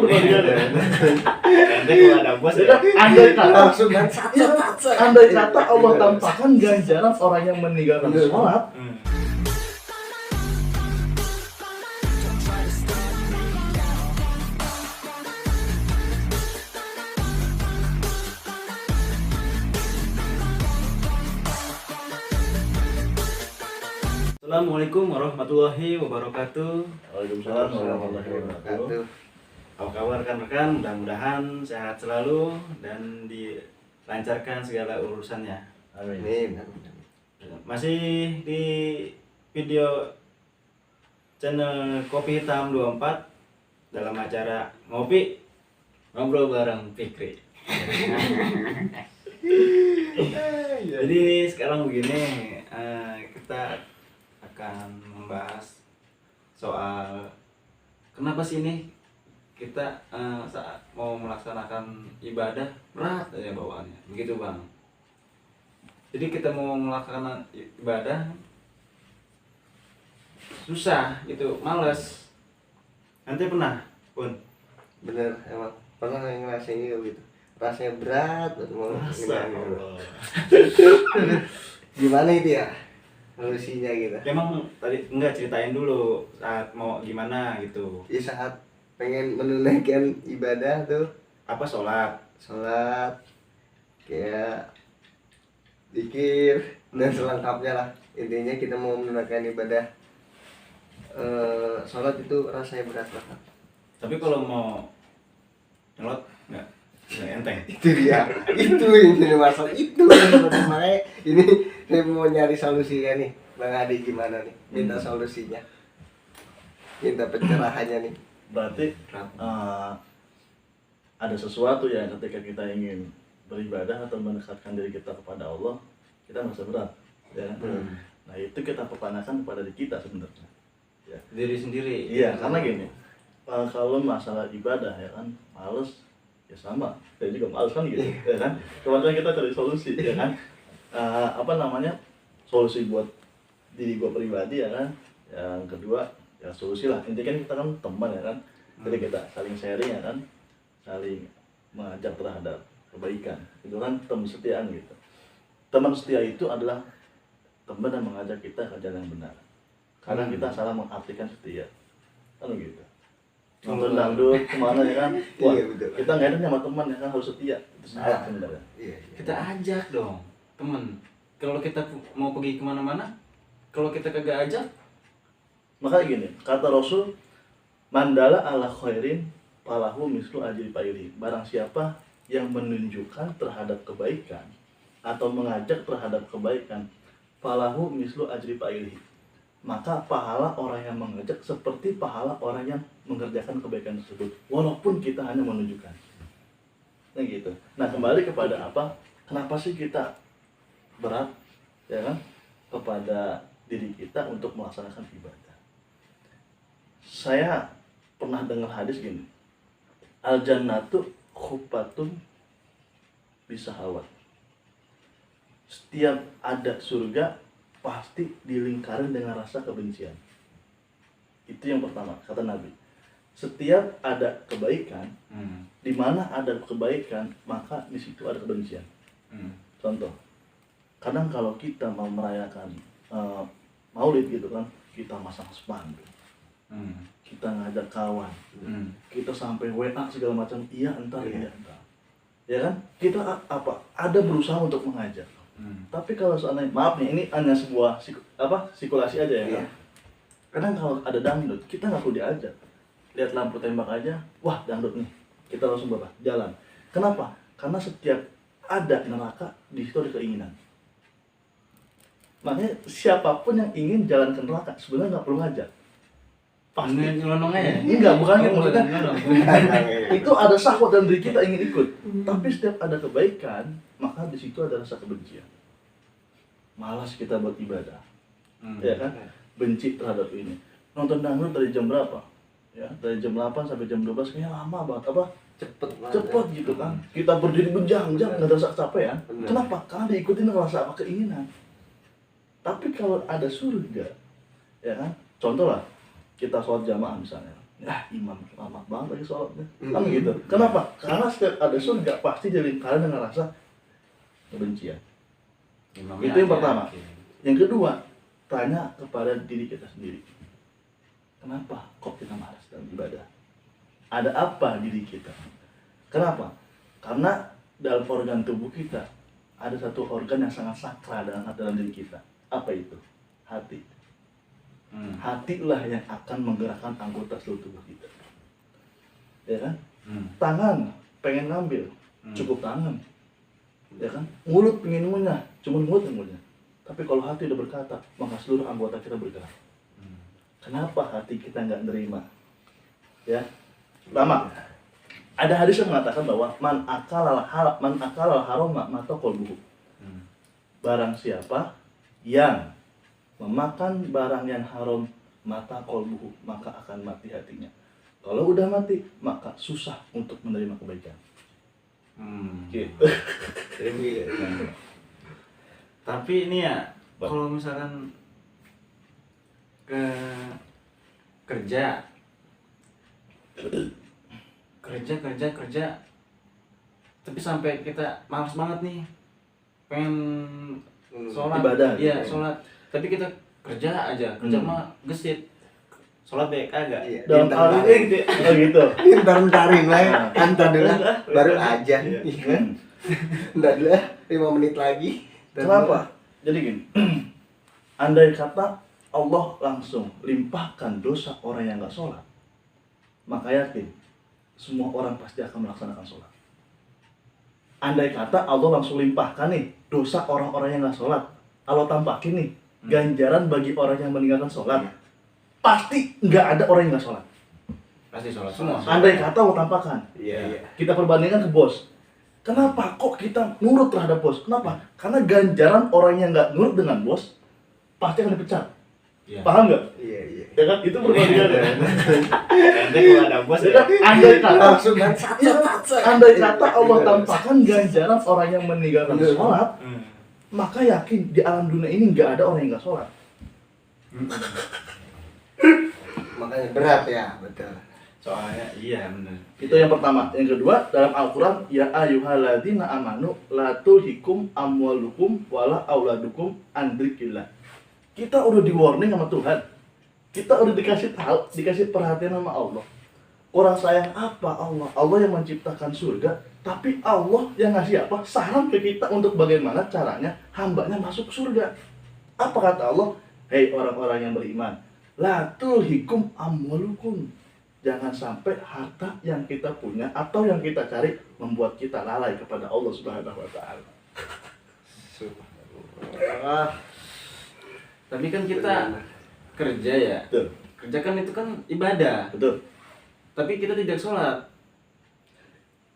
perbandingannya. Nanti kalau ada bos ya. Andai kata langsung kan andai kata Allah tampakkan ganjaran orang yang meninggalkan sholat. Assalamualaikum warahmatullahi wabarakatuh. Waalaikumsalam warahmatullahi wabarakatuh. Apa kabar rekan-rekan? Mudah-mudahan sehat selalu dan dilancarkan segala urusannya. Amin. Masih di video channel Kopi Hitam 24 dalam acara ngopi ngobrol bareng Fikri. Jadi sekarang begini, kita akan membahas soal kenapa sih ini kita saat mau melaksanakan ibadah berat aja bawaannya, begitu bang. Jadi kita mau melaksanakan ibadah susah gitu, males. Nanti pernah pun bener, emang pernah ngerasain gitu, rasanya berat mau gimana itu ya solusinya gitu. emang tadi enggak ceritain dulu saat mau gimana gitu, Ya saat pengen menunaikan ibadah tuh, apa sholat kayak zikir dan selengkapnya lah. Intinya kita mau menunaikan ibadah sholat itu rasanya berat banget. tapi kalau mau nyolot nggak enteng. Itu dia, itu yang jadi masalah, itu yang makanya ini saya mau nyari solusinya nih, Bang Adi gimana nih, minta solusinya, minta pencerahannya nih. Berarti ada sesuatu ya ketika kita ingin beribadah atau mendekatkan diri kita kepada Allah, kita merasa berat, ya. Nah itu kita pertanyakan kepada diri kita sebenarnya. Ya. Diri sendiri. Iya, karena gini, kalau masalah ibadah ya kan, males, ya sama, saya juga males kan gitu, ya kan. Kemudian kita cari solusi, ya kan. Solusi buat diri gua pribadi ya kan. Yang kedua ya solusi lah, intinya kan kita kan teman ya kan, jadi kita saling sharing ya kan, saling mengajak terhadap kebaikan, itu kan teman setiaan gitu. Teman setia itu adalah teman yang mengajak kita ke jalan yang benar. Kadang kita salah mengartikan setia, kan gitu. Nonton dangdut kemana ya kan, wah Iya, betul. kita nggak enak sama teman ya kan, harus setia, itu salah sebenarnya. Iya. Kita ajak dong temen. Kalau kita mau pergi kemana-mana, kalau kita kagak ajak, Makanya gini, kata Rasul, mandala ala khairin falahu mislu ajri fa'ili. Barang siapa yang menunjukkan terhadap kebaikan atau mengajak terhadap kebaikan, falahu mislu ajri fa'ili. Maka pahala orang yang mengajak seperti pahala orang yang mengerjakan kebaikan tersebut, walaupun kita hanya menunjukkan. Nah gitu. Nah kembali kepada apa? Kenapa sih kita berat, ya kan, kepada diri kita untuk melaksanakan ibadah? Saya pernah dengar hadis gini, al jannatu khuffatun bisahawat. Setiap ada surga pasti dilingkari dengan rasa kebencian. Itu yang pertama kata Nabi. Setiap ada kebaikan, di mana ada kebaikan maka di situ ada kebencian. Contoh, kadang kalau kita mau merayakan maulid gitu kan, kita masang spanduk, kita ngajak kawan, kita sampai WA segala macam, iya entar, ya kan, kita ada berusaha untuk mengajak. Tapi kalau seandainya, maaf nih, ini hanya sebuah sikulasi aja ya kan. Kadang kalau ada dangdut, kita nggak perlu diajak, lihat lampu tembak aja, wah dangdut nih, kita langsung jalan. Kenapa? Karena setiap ada neraka di situ ada keinginan. Makanya siapapun yang ingin jalan ke neraka sebenarnya nggak perlu ngajak. Pasti. nyelonong aja. Enggak, bukan gitu maksudnya. Itu ada syahwat dalam diri kita ingin ikut. Tapi setiap ada kebaikan, maka di situ ada rasa kebencian. Malas kita buat ibadah. Ya kan? Benci terhadap ini. Nonton dangdut dari jam berapa? Ya, dari jam 8 sampai jam 12 kayaknya lama banget, cepet gitu kan. Kita berdiri berjam-jam nggak ada rasa kecapean. Kenapa? Karena diikutin rasa keinginan. Tapi kalau ada surga, ya kan? Contoh lah, kita sholat jamaah misalnya, imam lama banget lagi sholatnya, kan gitu. Kenapa? Karena setiap ada surga pasti dilingkari dengan rasa kebencian. Imamnya Itu yang aja, pertama. oke. Yang kedua, tanya kepada diri kita sendiri. Kenapa kok kita malas dalam ibadah? Ada apa diri kita? Kenapa? Karena dalam organ tubuh kita ada satu organ yang sangat sakral dalam diri kita. Apa itu? Hati. Hatilah yang akan menggerakkan anggota seluruh tubuh kita. Ya kan? Tangan pengen ngambil, cukup tangan. Ya kan? Mulut pengen ngunyah, cuma mulut yang ngunyah. Tapi kalau hati udah berkata, maka seluruh anggota kita bergerak. Kenapa hati kita nggak nerima? Ya, pertama, ada hadis yang mengatakan bahwa man akalal harama mata qalbuhu. Barang siapa yang memakan barang yang haram mata qalbuhu, maka akan mati hatinya. Kalau udah mati, maka susah untuk menerima kebaikan. Gitu. Tapi ini ya, kalau misalkan kerja, tapi sampai kita malas banget nih, pengen sholat, ibadah, iya gitu. sholat, tapi kita kerja mah gesit, sholat deh kagak. Iya. Dalam hal ini gitu. Oh gitu. Ntar-ntarin lah, antar dulu baru aja. Iya. Iya kan? Ntar dulu 5 menit lagi. Kenapa? Jadi gini, andai kata Allah langsung limpahkan dosa orang yang nggak sholat, maka yakin semua orang pasti akan melaksanakan sholat. Andai kata Allah langsung limpahkan nih dosa orang-orang yang nggak sholat, Allah tampakin nih ganjaran bagi orang yang meninggalkan sholat, pasti nggak ada orang yang nggak sholat. Pasti sholat semua. Andai kata Allah tampakkan, Iya. kita perbandingkan ke bos. Kenapa kok kita nurut terhadap bos? Kenapa? Karena ganjaran orang yang nggak nurut dengan bos pasti akan dipecat. Iya. Paham nggak? Iya. Ya kan? Itu perbandingannya. Nanti kalau ada bos Ya kan? Andai kata, Langsung kan andai kata Allah tampakkan ganjaran orang yang meninggalkan sholat, Hmm. maka yakin di alam dunia ini nggak ada orang yang nggak sholat. makanya berat ya, betul. Soalnya iya benar. Itu yang pertama. Yang kedua, dalam Al-Quran, ya ayyuhalladzina amanu la tulhikum amwalukum wala auladukum an dzikrillah. Kita udah di warning sama Tuhan. Kita udah dikasih perhatian sama Allah. Orang sayang apa Allah? Allah yang menciptakan surga, tapi Allah yang ngasih apa? Saran ke kita untuk bagaimana caranya hambanya masuk surga. Apa kata Allah? Hei orang-orang yang beriman, la tulhikum amwalukum. Jangan sampai harta yang kita punya atau yang kita cari membuat kita lalai kepada Allah Subhanahu wa taala. Tapi kan kita kerja ya. Betul. Kerja kan itu kan ibadah. Betul. Tapi kita tidak sholat.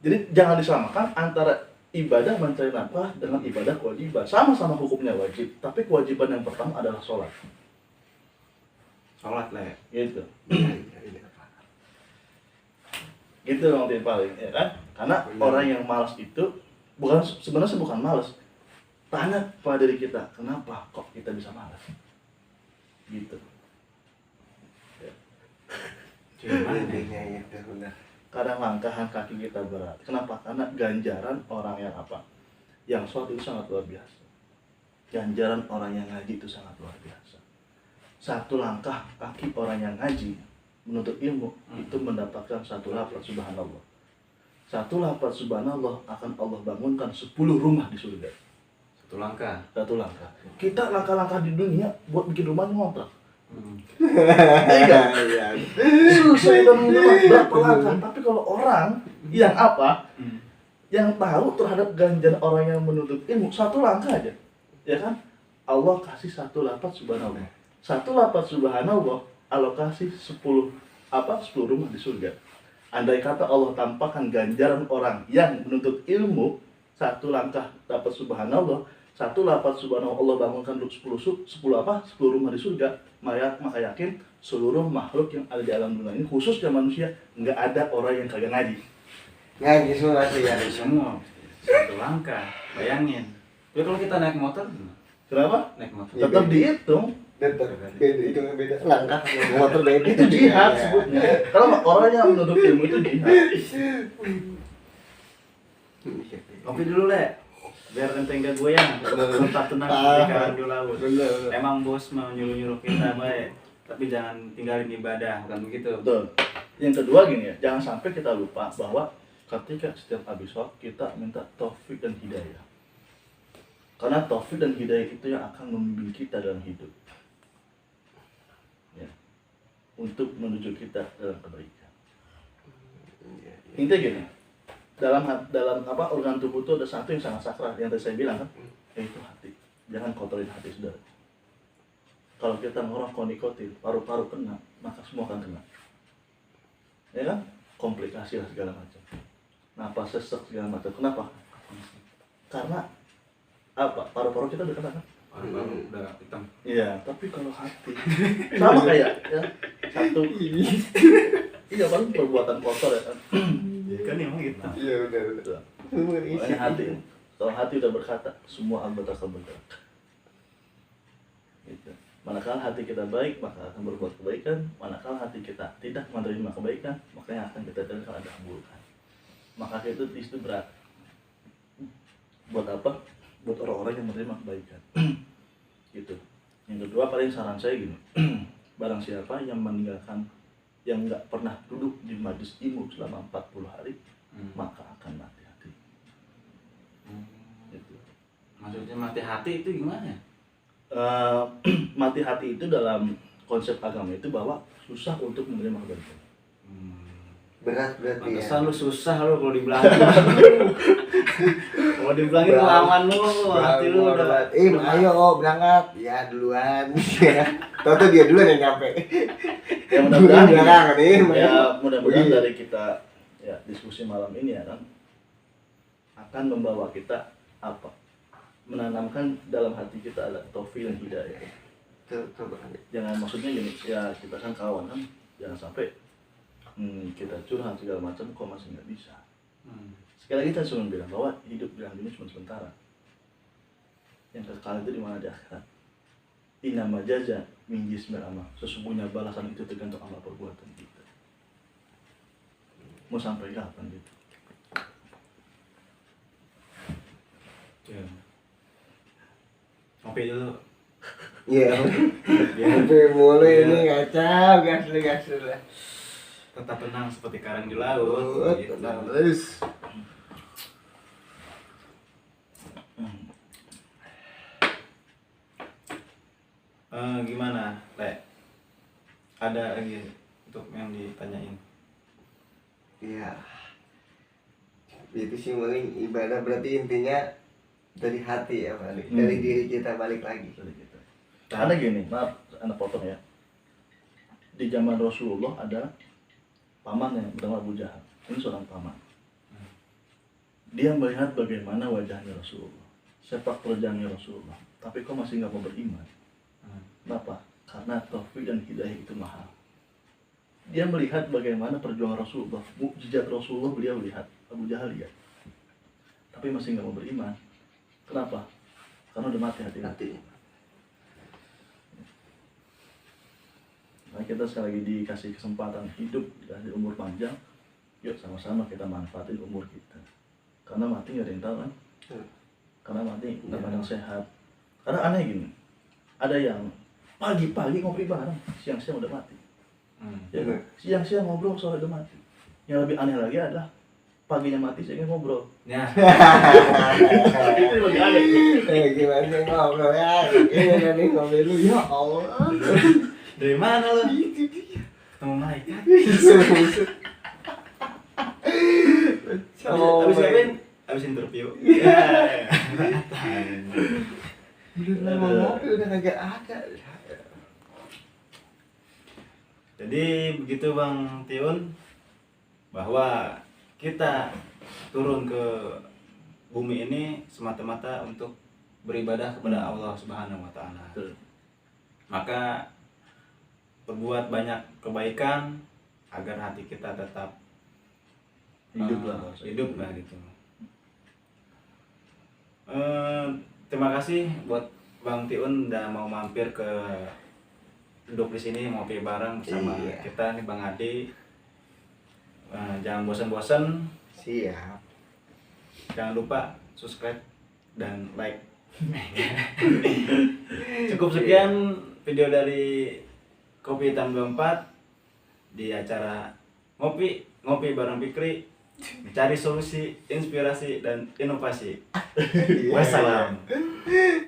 Jadi jangan disamakan antara ibadah mencari nafkah dengan ibadah kewajiban. Sama-sama hukumnya wajib, tapi kewajiban yang pertama adalah sholat. Sholat lah ya. Gitu. Gitu Bang paling, ya kan? Karena orang yang malas itu sebenarnya bukan malas. Tanya pada diri kita, kenapa kok kita bisa malas? Gitu. Ya. Iya, benar. Kadang langkahan kaki kita berat. Kenapa? Karena ganjaran orang yang apa? Yang sholat itu sangat luar biasa. Ganjaran orang yang ngaji itu sangat luar biasa. Satu langkah kaki orang yang ngaji menuntut ilmu itu mendapatkan satu lafaz subhanallah. Satu lafaz subhanallah akan Allah bangunkan 10 rumah di surga. Satu langkah. Satu langkah. Kita langkah-langkah di dunia buat bikin rumah ngontrak. Iya. Susah itu berapa langkah. Tapi kalau orang yang apa? Yang tahu terhadap ganjaran orang yang menuntut ilmu, satu langkah aja. Ya kan? Allah kasih satu lafaz subhanallah. Satu lafaz subhanallah alokasi 10 rumah di surga. Andai kata Allah tampakkan ganjaran orang yang menuntut ilmu, satu langkah dapat subhanallah, satu lafaz subhanallah Allah bangunkan 10 rumah di surga, maka yakin seluruh makhluk yang ada di alam dunia ini, khususnya manusia, nggak ada orang yang kagak ngaji. Ngaji semua sih ya. Dari semua. Satu langkah. Bayangin. Tapi kalau kita naik motor, Kenapa? naik motor. Tetap dihitung Deter, beda itu beda langkah motor beda. Itu jihad sebutnya. Karena orang yang menuntut ilmu itu jihad. Kopi dulu Le, biar enteng gak goyang. Tetap tenang seperti karang di laut. Bener. Emang bos mau nyuruh-nyuruh kita baik, tapi jangan tinggalin ibadah, bukan begitu. Betul. Yang kedua gini ya, jangan sampai kita lupa bahwa ketika setiap habis sholat kita minta taufik dan hidayah. Karena taufik dan hidayah itu yang akan membimbing kita dalam hidup. Ya. Untuk menuju kita dalam kebaikan. Intinya gini, dalam organ tubuh itu ada satu yang sangat sakral yang tadi saya bilang kan, yaitu hati. Jangan kotorin hati saudara. Kalau kita ngerokok nikotin, paru-paru kena, maka semua akan kena. Ya kan? Komplikasi lah segala macam. Napas sesek segala macam. Kenapa? Karena apa? Paru-paru kita udah kena kan? Paru-paru udah hitam. Iya, tapi kalau hati sama kayak ya satu. Iya paling perbuatan kotor ya kan. Ya kan emang gitu. Iya udah. Makanya hati. Kalau hati udah berkata, semua anggota akan bergerak. Gitu. Manakala hati kita baik, maka akan berbuat kebaikan. Manakala hati kita tidak menerima kebaikan, maka yang akan kita dengar ada keburukan. Maka itu berat. Buat apa? Buat orang-orang yang menerima kebaikan. Gitu. Yang kedua paling saran saya gini. Barang siapa yang meninggalkan, yang nggak pernah duduk di majelis ilmu selama 40 hari, maka akan mati hati. Gitu. Maksudnya mati hati itu gimana? Mati hati itu dalam konsep agama itu bahwa susah untuk menerima kebaikan. Berat berarti ya. Pantesan lu susah lu kalau dibilangin. Kalau dibilangin lawan lu, hati lu udah. Ayo berangkat. Ya duluan. Tahu dia duluan yang nyampe. Ya mudah-mudahan belakangan nih. Ya mudah-mudahan dari kita ya diskusi malam ini ya kan akan membawa kita apa? Menanamkan dalam hati kita ada taufik dan hidayah. Jangan maksudnya gini, ya kita kan kawan kan, jangan sampai kita curhat segala macam kok masih nggak bisa. Sekali lagi kita cuma bilang bahwa hidup bilang ini cuma sementara. Yang kekal itu di mana di akhirat. Inama jaza min jismil amal. Sesungguhnya balasan itu tergantung amal perbuatan kita. Mau sampai kapan gitu? Ya. Ngopi dulu. Iya. Ngopi mulu ini kacau, gas lah. Tetap tenang seperti karang di laut. Gitu. Tenang terus. Gimana, Le? Ada lagi untuk yang ditanyain? Iya. Itu sih paling ibadah berarti intinya dari hati ya balik, dari diri kita balik lagi. Karena gini, maaf, anak potong ya. Di zaman Rasulullah ada paman yang bernama Abu Jahal. Ini seorang paman. Dia melihat bagaimana wajahnya Rasulullah, sepak terjangnya Rasulullah. Tapi kok masih nggak mau beriman? Kenapa? Karena taufik dan hidayah itu mahal. Dia melihat bagaimana perjuangan Rasulullah, mukjizat Rasulullah beliau lihat, Abu Jahal lihat. Tapi masih nggak mau beriman. Kenapa? Karena udah mati hati. Nah, kita sekali lagi dikasih kesempatan hidup, dikasih umur panjang, yuk sama-sama kita manfaatin umur kita. Karena mati nggak ada yang tahu kan? Karena mati nggak ada yang sehat. Karena aneh gini, ada yang pagi-pagi ngopi bareng, siang-siang udah mati. Ya, siang-siang ngobrol sore udah mati. Yang lebih aneh lagi adalah paginya mati siangnya ngobrol. Ya. Itu lebih aneh. Gimana sih ngobrol ya? Ini nih ngobrol lu ya Allah. Dari mana lo? Ketemu malaikat. Abis ngapain? Abis interview. Udah lama ngopi udah kagak ada. Jadi begitu Bang Tiun, bahwa kita turun ke bumi ini semata-mata untuk beribadah kepada Allah Subhanahu wa Ta'ala. Maka berbuat banyak kebaikan agar hati kita tetap hidup lah gitu. Terima kasih buat Bang Tiun udah mau mampir ke duduk di sini ngopi bareng bersama Iya. kita nih Bang Adi. Jangan bosan-bosan, Siap. jangan lupa subscribe dan like. Cukup sekian video dari Kopi Hitam 24 di acara ngopi bareng Fikri, mencari solusi, inspirasi dan inovasi. Iya. Wassalam.